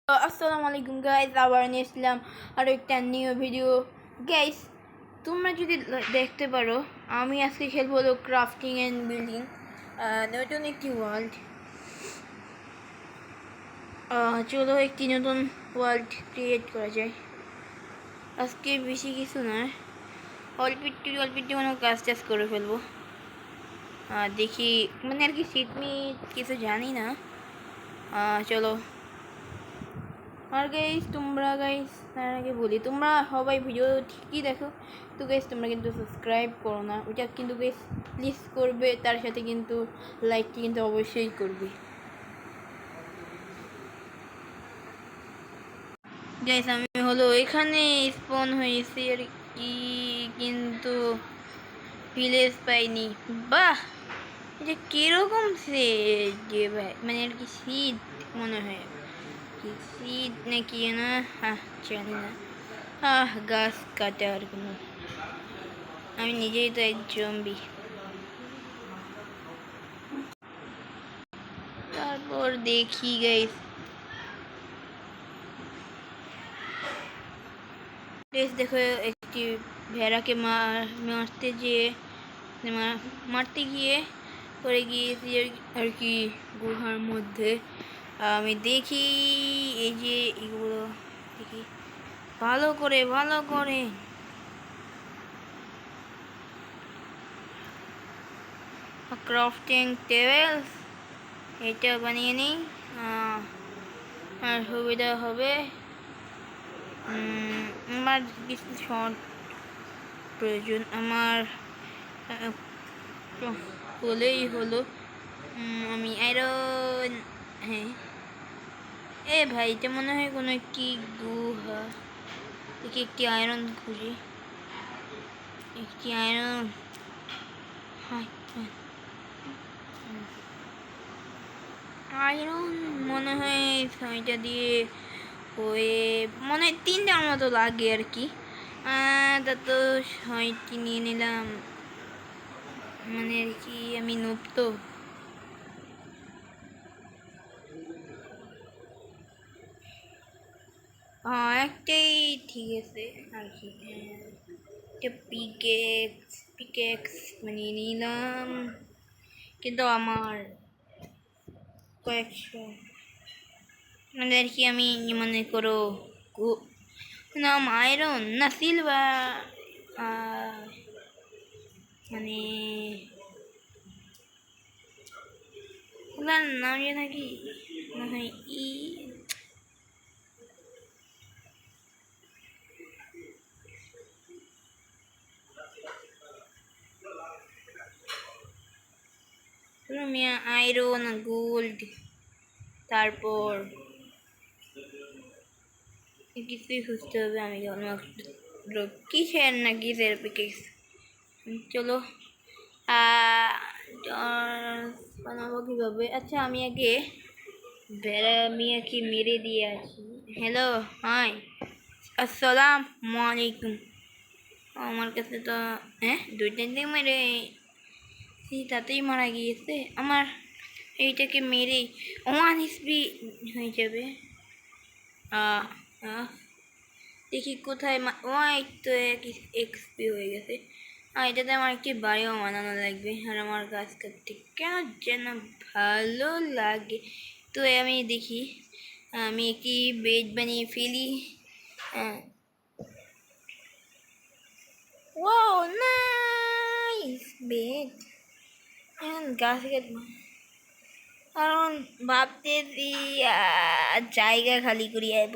আসসালামু আলাইকুম গাইস, আবার নিয়ে আসলাম আরও একটা নিউ ভিডিও। গাইস, তোমরা যদি দেখতে পারো, আমি আজকে খেলবো হলো ক্রাফটিং অ্যান্ড বিল্ডিং, নতুন একটি ওয়ার্ল্ড। চলো একটি নতুন ওয়ার্ল্ড ক্রিয়েট করা যায়। আজকে বেশি কিছু নয়, অল্প একটু কোনো কাজ টাজ করে ফেলবো। দেখি, মানে আর কি শীত কিছু জানি না। চলো। আর গাইস তার আগে বলি, তোমরা সবাই ভিডিও ঠিকই দেখো, তো গাইস তোমরা কিন্তু সাবস্ক্রাইব করো না, ওইটা কিন্তু গাইস প্লিজ করবে। তার সাথে কিন্তু লাইকটি কিন্তু অবশ্যই করবে। গাইস আমি হলো এখানে স্পন হয়েছি আর কি, কিন্তু ভিলেজ পাইনি। বাহ, এটা কিরকম সে যে ভাই, মানে আর কি শীত মনে হয়, কি শীত নাকি না, জানি না। গাছ কাটার কোনো, আমি নিজেই তো এক জম্বি। তারপর দেখি গাইস, দেখো একটি ভেড়াকে মারতে গিয়ে পড়ে গিয়েছি আর কি গুহার মধ্যে। আমি দেখি এই যে এগুলো দেখি ভালো করে ক্রাফটিং টেবিল এটা বানিয়ে নিই, আর সুবিধা হবে। আমার কিছু শর্ট প্রয়োজন, আমার হলেই হলো। আমি আয়রন, হ্যাঁ ভাই এটা মনে হয় কোনো একটি গুহা, দেখি একটি আয়রন খুঁজি, একটি আয়রন। আয়রন মনে হয় 6টা দিয়ে হয়ে, মনে হয় 3টার মতো লাগে আর কি। তা তো 6টি নিয়ে নিলাম, মানে আর কি আমি নুব তো। একটাই ঠিক আছে আর কি। একটা পিকেক্স বানিয়ে নিলাম, কিন্তু আমার কয়েকশো, মানে আর কি আমি মনে করো নাম আয়রন না সিলভার, মানে ওনার নাম যে নাকি মনে হয় আয়রন গোল্ড, তারপর কিছুই খুঁজতে হবে। আমি কিসের না কিসের পিকেক্স, চলো বানাবো কীভাবে। আচ্ছা আমি আগে ভেড়া মিয়াকে মেরে দিয়ে আছি। হ্যালো, হাই, আসসালামু আলাইকুম। আমার কাছে তো 2 দিন মেরে তাতেই মারা গিয়েছে। আমার এইটাকে মেরে 1 HP হয়ে যাবে। দেখি কোথায়, তো 1 XP হয়ে গেছে। এটাতে আমার একটি বাড়িও বানানো লাগবে, আর আমার গাছ কাটতে কেন যেন ভালো লাগে। তো আমি দেখি আমি একটি বেড বানিয়ে ফেলি। Wow nice bed. এখন গাছ কাটবো, কারণ ভাবতেছি জায়গা খালি করি আইব।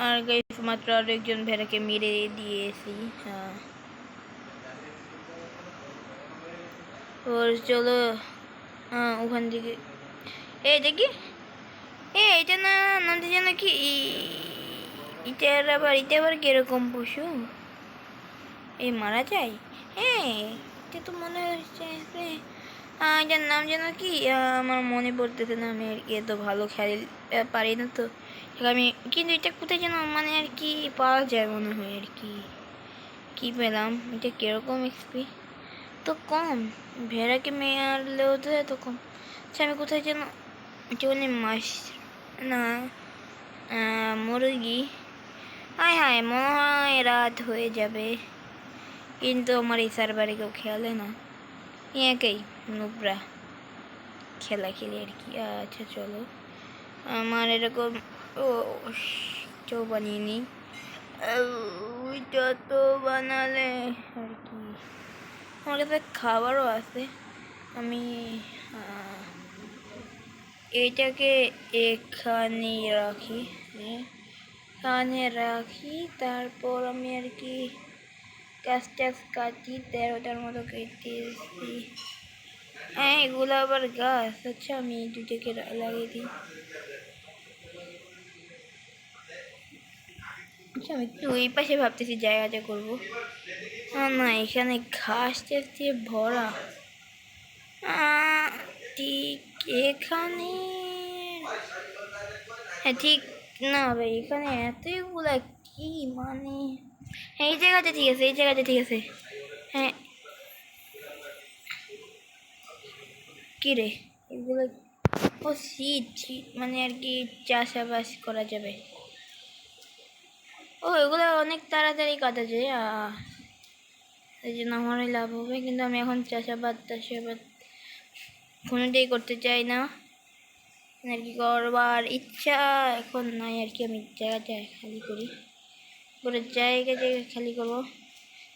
আর গাইস মাত্র আর একজন ভেড়াকে মেরে দিয়েছি। ওর চলো ওখান থেকে দেখি এটা না, নামতে যেন কি এটা আবার কিরকম পশু, মারা যায়। এটা তো মনে হচ্ছে এটার নাম যেন কি, আমার মনে পড়তেছে না। আমি এত ভালো খেলি পারি না তো আমি, কিন্তু এটা কোথায় যেন মানে আর কি পাওয়া যায় মনে হয় আর কি। কি পেলাম? এটা কিরকম এক্সপি? তো কম। ভেড়াকে মারলেও তো এত কম। আচ্ছা আমি কোথায় যেন এটা বলি মাছ না মুরগি। হায় হায় মনে হয় রাত হয়ে যাবে, কিন্তু আমার এই সার্ভারে কেউ খেলে না, একেই নুবরা খেলা খেলি আর কি। আচ্ছা চলো আমার এরকম ও চো বানিয়ে নিই। ওইটা তো বানালে আর কি আমার কাছে খাবারও আছে। আমি এটাকে এখানে রাখি, এখানে রাখি। তারপর আমি আর কি গাছ টাছ কাটি, 13টার মতো কেটেছি। হ্যাঁ এগুলো আবার গাছ। আচ্ছা আমি দুটোকে লাগিয়ে দিই। আচ্ছা আমি একটু ওই পাশে ভাবতেছি জায়গাটা করবো। না এখানে ঘাস টাস দিয়ে ভরা। ঠিক এখানে, হ্যাঁ ঠিক না ভাই এখানে এতগুলা কি মানে, হ্যাঁ এই জায়গাটা ঠিক আছে, এই জায়গাটা ঠিক আছে। হ্যাঁ কি রে এগুলো? ও শীত শীত মানে আর কি চাষাবাস করা যাবে। ও এগুলো অনেক তাড়াতাড়ি কাটা যায়, এই জন্য আমারই লাভ হবে। কিন্তু আমি এখন চাষাবাদ কোনোটাই করতে চাই না আর কি, করবার ইচ্ছা এখন নাই আর কি। আমি জায়গাটা খালি করি, পুরো জায়গা খালি করবো।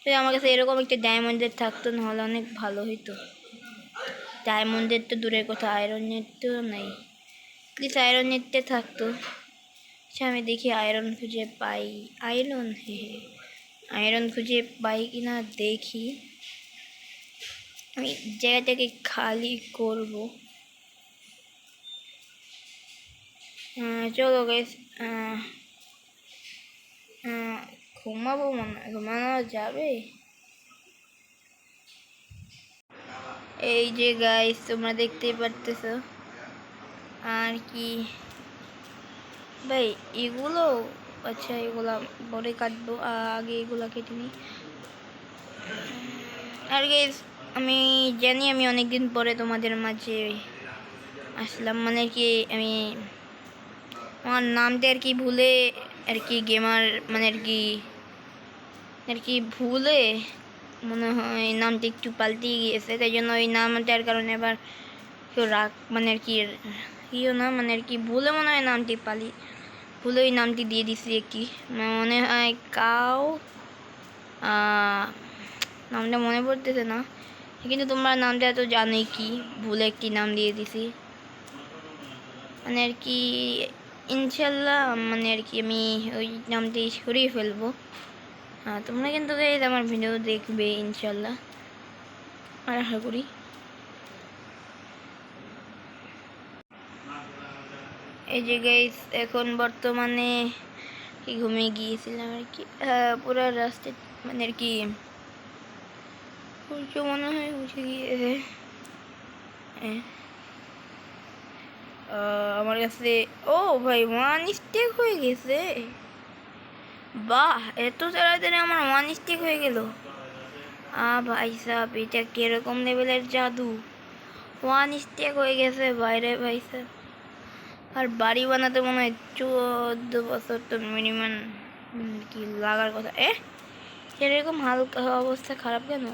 যদি আমার কাছে এরকম একটা ডায়মন্ডের থাকতো নাহলে অনেক ভালো হইতো। ডায়মন্ডের তো দূরের কথা, আয়রনের তো নাই। প্লিজ আয়রন নেটটা থাকতো। আচ্ছা আমি দেখি আয়রন খুঁজে পাই। আয়রন, হ্যাঁ আয়রন খুঁজে পাই কিনা দেখি। আমি জায়গাটাকে খালি করব। চলো গাইস ঘুমাবো, ঘুমানো যাবে। এই যে গাইস তোমরা দেখতেই পারতেছো আর কি ভাই এগুলো। আচ্ছা এগুলা পরে কাটবো, আগে এগুলা কেটে নিই। আর গাইস আমি জানি আমি অনেকদিন পরে তোমাদের মাঝে আসলাম, মানে কি আমি আমার নামটা আর কি ভুলে আর কি গেমার মানে আর কি ভুলে মনে হয় নামটা একটু পাল্টে গিয়েছে, তাই জন্য ওই নামটার কারণে আবার কেউ রাগ মানে আর কি ইও না মানে আর কি ভুলে মনে হয় নামটি ভুলে ওই নামটি দিয়ে দিছি একটি মনে হয় কাউ নামটা মনে পড়তেছে না, কিন্তু তোমরা নামটা তো জানোই কি ভুলে একটি নাম দিয়ে দিছি মানে আর কি। ইনশাল্লাহ মানে আর কি আমি ওই নামটি সরিয়ে ফেলবো। তোমরা কিন্তু গাইস আমার ভিডিও দেখবে ইনশাল্লাহ আশা করি। এই যে গাইস এখন বর্তমানে কি ঘুমিয়ে গিয়েছিলাম আর কি, পুরো রাস্তা মানে আর কি মনে হয় উঠে গিয়েছে। আমার কাছে ও ভাই 1 স্টেক হয়ে গেছে। বাহ এত তাড়াতাড়ি আমার 1 স্টেক হয়ে গেল। ভাই সাহেব এটা কিরকম লেভেলের জাদু, 1 স্টেক হয়ে গেছে বাইরে ভাই সাহেব। আর বাড়ি বানাতে মনে হয় 14 বছর তো মিনিমাম কি লাগার কথা। এরকম হালকা অবস্থা খারাপ কেন?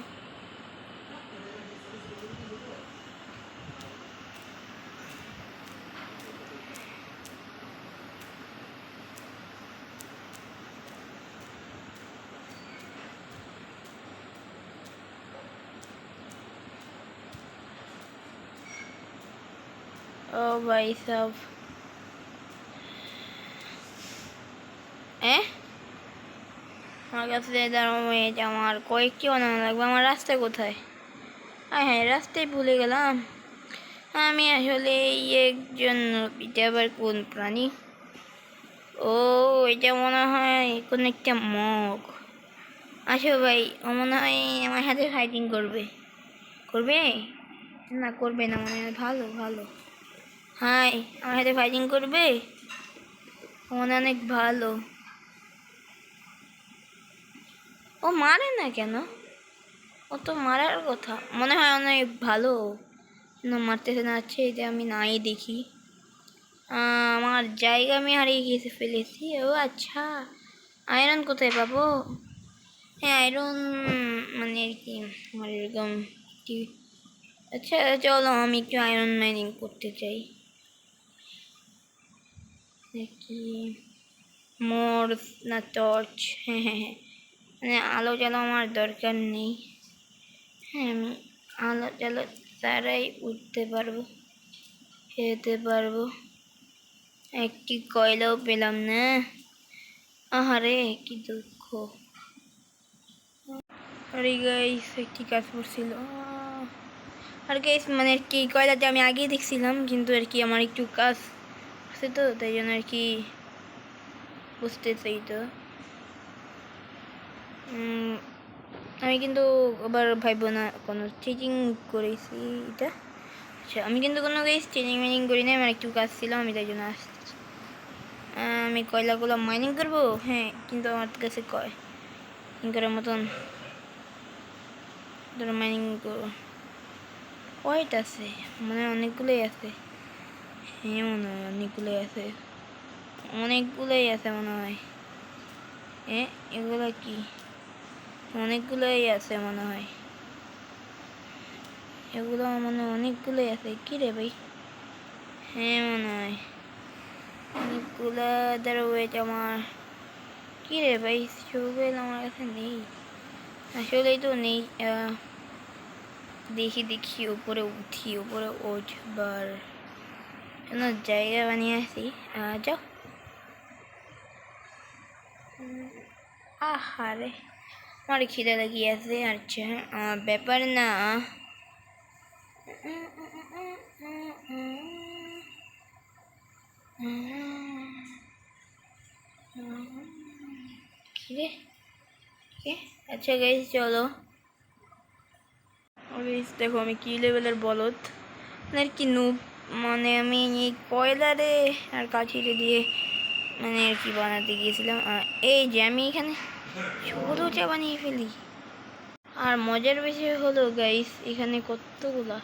ও ভাই সাহেব আমার কাছে আমার কয়েকটি বানানো লাগবে। আমার রাস্তা কোথায়? হ্যাঁ রাস্তায় ভুলে গেলাম। আমি আসলে একজন এটা আবার কোন প্রাণী? ও এটা মনে হয় কোন একটা মগ। আসো ভাই ও মনে হয় আমার সাথে ফাইটিং করবে। করবে না করবে না মনে হয়। ভালো ভালো, হাই আমার সাথে ফাইটিং করবে, মনে অনেক ভালো। ও মারে না কেন? ও তো মারার কথা, মনে হয় অনেক ভালো না, মারতেছে না। আচ্ছা এই যে আমি নাই দেখি, আমার জায়গা আমি হারিয়ে গিয়েছে ফেলেছি। ও আচ্ছা, আয়রন কোথায় পাবো? হ্যাঁ আয়রন মানে আর কি আমার এরকম কি। আচ্ছা চলো আমি একটু আয়রন মাইনিং করতে চাই। দেখি মোর না টর্চ, হ্যাঁ হ্যাঁ হ্যাঁ, মানে আলো জ্বালো আমার দরকার নেই। হ্যাঁ আমি আলো জ্বালো ছাড়াই উঠতে পারবো, খেতে পারবো। একটি কয়লাও পেলাম না, আহারে কি দুঃখ। আরে গাইস একটি কাজ করছিল, আর গাইস মানে আর কি কয়লাটা আমি আগেই দেখছিলাম, কিন্তু আর কি আমার একটু কাজ আছে তো তাই জন্য আর কি বুঝতেছেই তো। আমি কিন্তু আবার ভাববো না কোনো চিটিং করেছি এটা। আচ্ছা আমি কিন্তু কোনো গাইস চিটিং মাইনিং করি না, আমার একটু কাজ ছিল আমি তাই জন্য আসছি। আমি কয়লাগুলো মাইনিং করবো, হ্যাঁ কিন্তু আমার কাছে করার মতন ধরো মাইনিং করবো কয়ট আছে, মানে অনেকগুলোই আছে। হ্যাঁ মনে হয় অনেকগুলোই আছে, অনেকগুলোই আছে মনে হয়। এগুলো কি? অনেকগুলোই আছে মনে হয়, এগুলো মনে অনেকগুলোই আছে। কি রে ভাই? হ্যাঁ মনে হয় অনেকগুলো। ধরো ওয়েট আমার, কি রে ভাই শোবেল আমার কাছে নেই, আসলেই তো নেই। দেখি দেখি উপরে উঠি, উপরে উঠবার জন্য জায়গা বানিয়ে আসি। যাও। আহারে আমার খিদে লাগিয়ে আছে। আচ্ছা ব্যাপার না, খিদে। আচ্ছা গাইস চলো, দেখো আমি কি লেভেলের বলদ, মানে কি নুব, মানে আমি এই কয়লারে আর কাঠিরে দিয়ে মানে আর কি বানাতে গিয়েছিলাম। এই যে আমি এখানে ছোটোটা বানিয়ে ফেলি। আর মজার বিষয় হলো গাইস এখানে কতগুলা,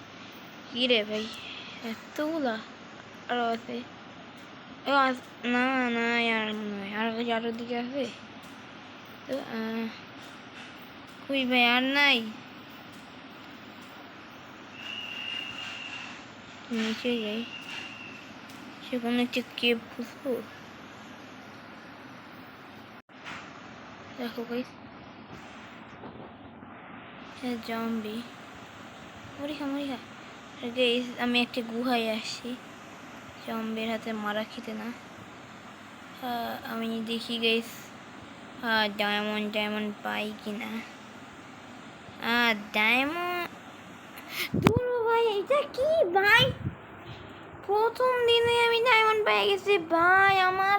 কি রে ভাই এতগুলা আরো আছে। না না আর মনে হয় আর আরো দিকে আছে তো। কই ভাই আর নাই, নিচে যাই, সে কোনো একটা কেপ খুঁজবো। দেখো গাইস জম্বি, মরিখা মরিখা। গাইস আমি একটা গুহায় আসছি, জম্বির হাতে মারা খেতে না। আমি দেখি গাইস ডায়মন্ড পাই কিনা। ডায়মন্ড, দূর ভাই এটা কি ভাই, প্রথম দিনে আমি ডায়মন্ড পেয়ে গেছি ভাই। আমার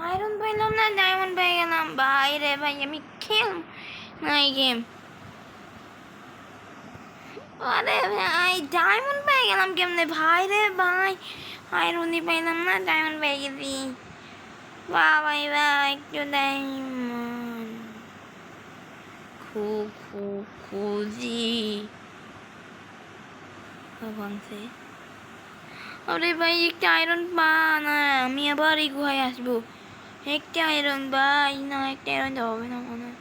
আয়রন পাইলাম না, ডায়মন্ড পেয়ে গেলাম ভাই রে ভাই। আমি খেল না এই গেম, আরে ভাই ডায়মন্ড পেয়ে গেলাম কেমনে ভাই রে ভাই। আয়রনই পাইলাম না, ডায়মন্ড পেয়ে গেছি। বাহ ভাই বাহ, একটু ডায়মন্ড খুঁজি ভাঙছে। আরে ভাই একটা আয়রন পা না, আমি আবার এই গুহায় আসবো। একটা আয়রন ভাই না, একটা আয়রন তো হবে না মনে হয়।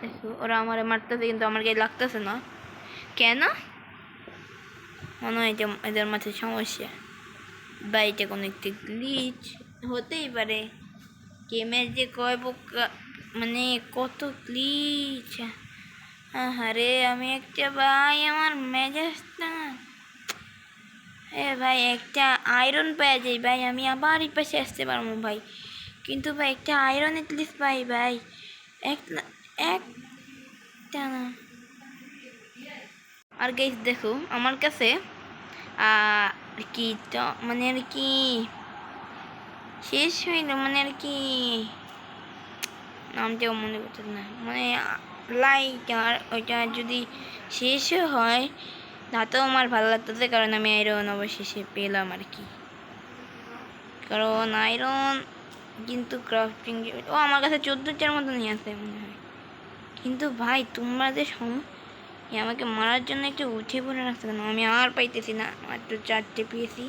দেখো ওরা আমার মারতেছে কিন্তু আমার গায়ে লাগতেছে না কেন? মনে হয় এদের মাথায় সমস্যা বা এটা কোনো একটি গ্লিচ হতেই পারে। গেমের যে কয় মানে কত গ্লিচ। আরে আমি একটা ভাই আমার মেজাজটা, ভাই একটা আয়রন পেয়ে যাই ভাই, আমি আবার এই পাশে আসতে পারবো ভাই। কিন্তু ভাই একটা আয়রন এটলিস্ট পাই ভাই, একটা না। আর গাইস দেখো আমার কাছে কি মানে আর কি শেষ হইল, মানে আর কি নামটাও মনে করতে না, মানে লাইটার ওইটা যদি শেষ হয় তাতেও আমার ভালো লাগতেছে, কারণ আমি আয়রন অবশেষে পেলাম আর কি। কারণ আয়রন কিন্তু ক্রাফটিং ও আমার কাছে 14টার মতনই আছে মনে হয়। কিন্তু ভাই তোমরা যে আমাকে মারার জন্য একটু উঠে পড়ে রাখতে কেন? আমি আর পাইতেছি না, মাত্র 4টে পেয়েছি।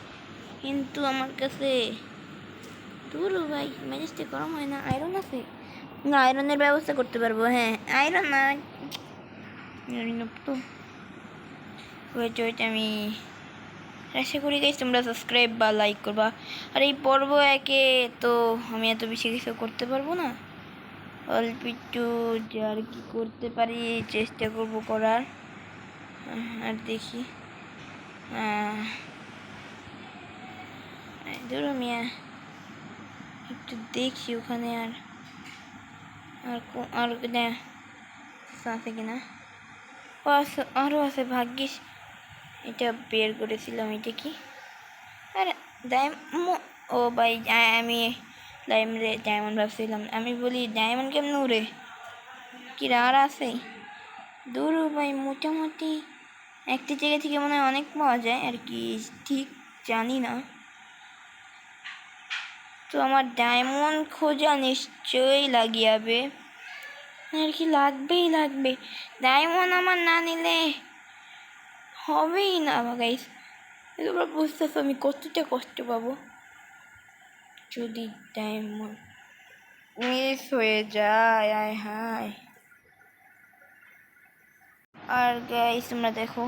কিন্তু আমার কাছে দূর ভাই ম্যাজিস্টে গরম হয় না। আয়রন আছে না, আয়রনের ব্যবস্থা করতে পারবো। হ্যাঁ আয়রন না তো ওয়েট ওয়েট আমি আশা করি গাইস তোমরা সাবস্ক্রাইব বা লাইক করবা। আর এই পর্ব একে তো আমি এত বেশি কিছু করতে পারবো না, অল্প একটু আর কি করতে পারি চেষ্টা করব করার। আর দেখি ধরো মিয়া একটু দেখি ওখানে আর আর আর আছে কিনা। আরও আছে, ভাগ্যিস এটা বের করেছিলাম। এটা কি? আরে ও ভাই আমি ডায়মন্ড ভাবছিলাম। আমি বলি ডায়মন্ড কেমন উড়ে? কি আর আছে? দূর ভাই মোটামুটি একটি জায়গা থেকে মনে হয় অনেক পাওয়া যায় আর কি, ঠিক জানি না। তো আমার ডায়মন্ড খোঁজা নিশ্চয়ই লাগিয়াবে আর কি, লাগবে। ডায়মন্ড আমার না নিলে হবেই না গাইস। তোমরা বুঝতেছো আমি কতটা কষ্ট পাবো যদি ডায়মন্ড মিস হয়ে যায়। আয় হায়। আর গাইস তোমরা দেখো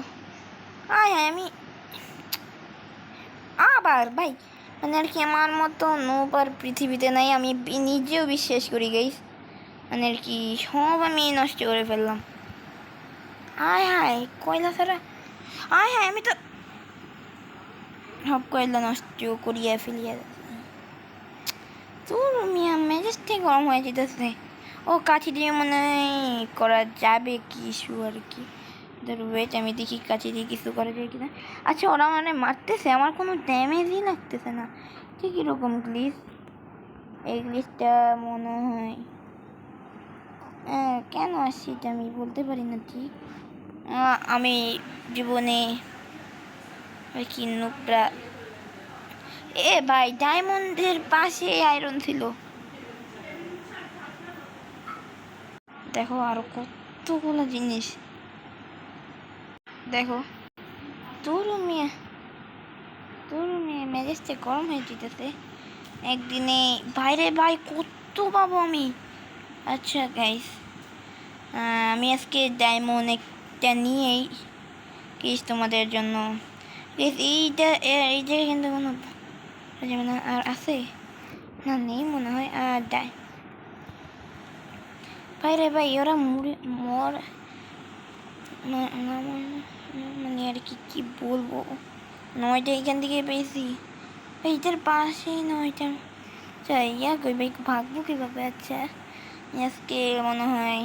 আমি আবার ভাই মানে আর কি আমার মতো নোবার পৃথিবীতে নাই, আমি নিজেও বিশ্বাস করি গাইস। মানে আর কি সব আমি নষ্ট করে ফেললাম। আয় হায় কয়লা ছাড়া, আয় হায় আমি তো সব কয়লা নষ্ট করিয়া ফেলিয়া। তোর মিয়া মেজাজটাই গরম হয়ে যেতেছে। ও কাঠি দিয়ে মনে হয় করা যাবে কিছু আর কি। ওয়েট আমি দেখি কাছে দিয়ে কিছু করা যায় কিনা। আচ্ছা ওরা মানে মারতেছে, আমার কোনো ড্যামেজই লাগতেছে না। ঠিক এরকম গ্লিচ, এই গ্লিচটা মনে হয় কেন আসছি এটা আমি বলতে পারি না ঠিক। আমি জীবনে কি নুকরা ভাই ডায়মন্ডের পাশে আয়রন ছিল। দেখো আরো কতগুলো জিনিস দেখো। তোর মিয়া মেজাজটা গরম হয়ে যেতেছে একদিনে। বাইরে ভাই কত পাবো আমি। আচ্ছা গাইস আমি আজকে ডায়মন্ড একটা নিয়েই কিস তোমাদের জন্য। এই জায়গায় কিন্তু কোনো না আর আছে না, নেই মনে হয়। আর বাইরে ভাই ওরা মানে আর কি বলবো, 9টা এখান থেকে পেয়েছি। এইটার পাশেই 9টা চাই কই ভাই ভাগবো কীভাবে? আচ্ছা আজকে মনে হয়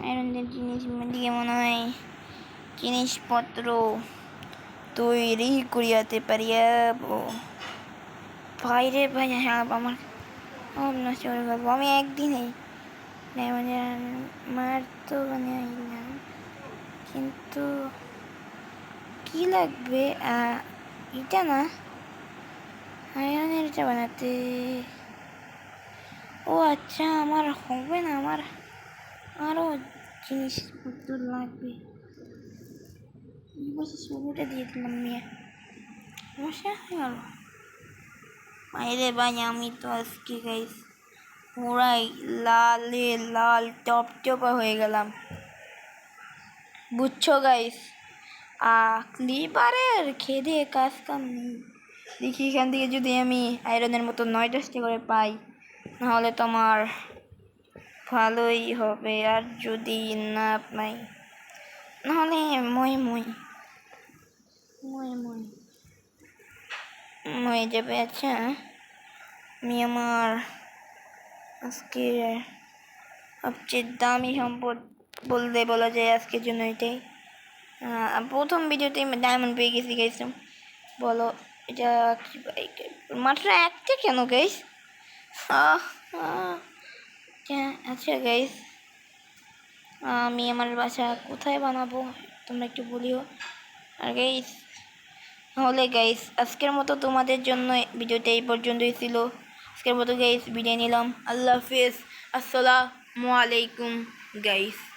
আয়রনের জিনিস দিয়ে মনে হয় জিনিসপত্র তৈরি করিয়াতে পারিয়াবো। বাইরে ভাই হ্যাঁ আমার নষ্ট করে ফেলবো আমি একদিনেই। মানে মার তো মানে না, কিন্তু কি লাগবে এটা না আয়রনের এটা বানাতে। ও আচ্ছা আমার হবে না, আমার আরও জিনিসপত্র লাগবে। বসে শুরুটা দিয়ে দিলাম নিয়ে সমস্যা হয়ে গেল। বাইরে ভাই আমি তো আজকে গাইস পুরাই লাল টপটপা হয়ে গেলাম বুঝছো গাইস। ক্লিপারের খেদে কাজ কাম নেই। দেখি এখান থেকে যদি আমি আয়রনের মতো 9টা করে পাই নাহলে তো আমার ভালোই হবে। আর যদি না পাই নাহলে মই যাবে। আচ্ছা আমি আমার আজকে সবচেয়ে দামি সম্পদ বলা যায় আজকের জন্য এটাই। প্রথম ভিডিওতে ডায়মন্ড পেয়ে গেছি গাইস। বলো এটা মাত্র একটা কেন গাইস? আচ্ছা গাইস আমি আমার বাসা কোথায় বানাবো তোমরা একটু বলিও। আর গাইস তাহলে গাইস আজকের মতো তোমাদের জন্য ভিডিওটা এই পর্যন্তই ছিল। আজকের মতো গাইস বিদায় নিলাম। আল্লাহ হাফেজ। আসসালামু আলাইকুম গাইস।